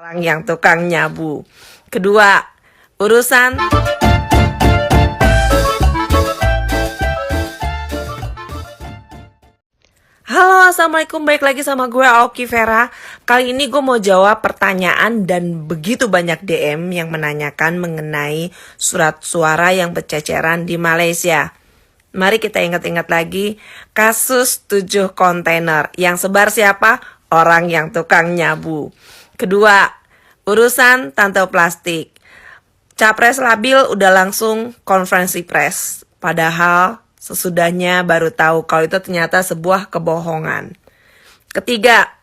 orang yang tukang nyabu. Kedua, urusan Halo, assalamualaikum, balik lagi sama gue Aoki Vera. Kali ini gue mau jawab pertanyaan dan begitu banyak DM yang menanyakan mengenai surat suara yang berceceran di Malaysia. Mari kita ingat-ingat lagi kasus 7 kontainer yang sebar siapa? Orang yang tukang nyabu. Kedua, urusan tante plastik. Capres labil udah langsung konferensi pers. Padahal sesudahnya baru tahu kalau itu ternyata sebuah kebohongan. Ketiga,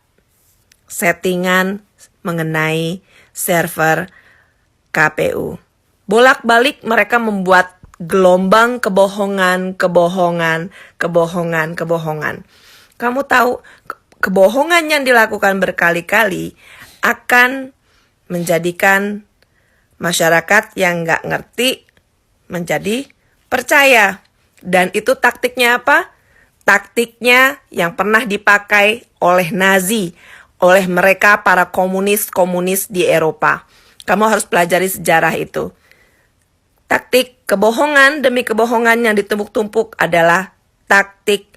settingan mengenai server KPU. Bolak-balik mereka membuat gelombang kebohongan. Kamu tahu, kebohongan yang dilakukan berkali-kali akan menjadikan masyarakat yang nggak ngerti menjadi percaya. Dan itu taktiknya apa? Taktiknya yang pernah dipakai oleh Nazi, oleh mereka para komunis di Eropa. Kamu harus pelajari sejarah itu. Taktik kebohongan demi kebohongan yang ditumpuk-tumpuk adalah taktik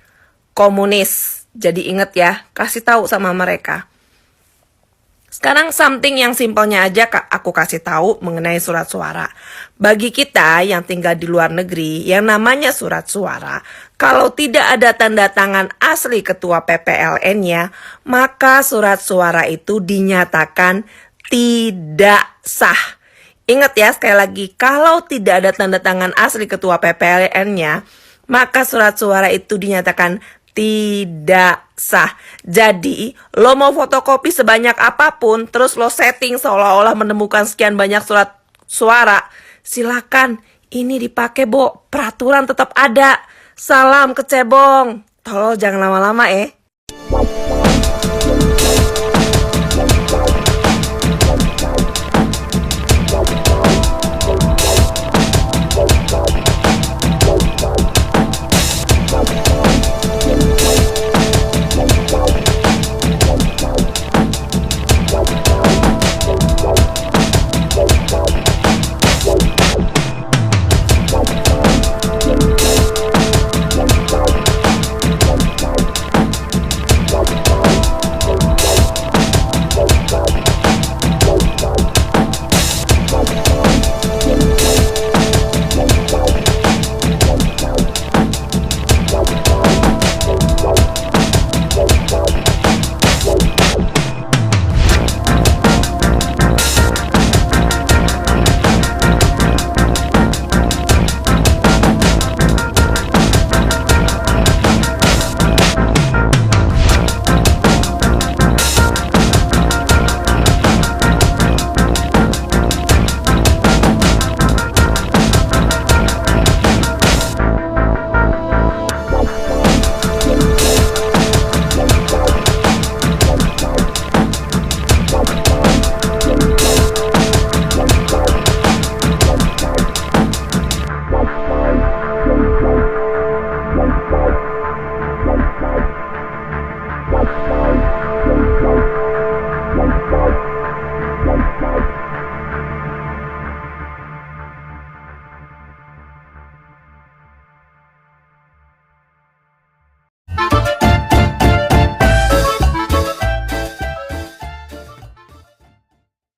komunis. Jadi ingat ya, kasih tahu sama mereka. Sekarang something yang simpelnya aja aku kasih tahu mengenai surat suara. Bagi kita yang tinggal di luar negeri, yang namanya surat suara, kalau tidak ada tanda tangan asli ketua PPLN-nya, maka surat suara itu dinyatakan tidak sah. Ingat ya, sekali lagi, kalau tidak ada tanda tangan asli ketua PPLN-nya, maka surat suara itu dinyatakan tidak sah. Jadi, lo mau fotokopi sebanyak apapun, terus lo setting seolah-olah menemukan sekian banyak surat suara, silakan. Ini dipakai, Bo. Peraturan tetap ada. Salam kecebong. Tolong jangan lama-lama,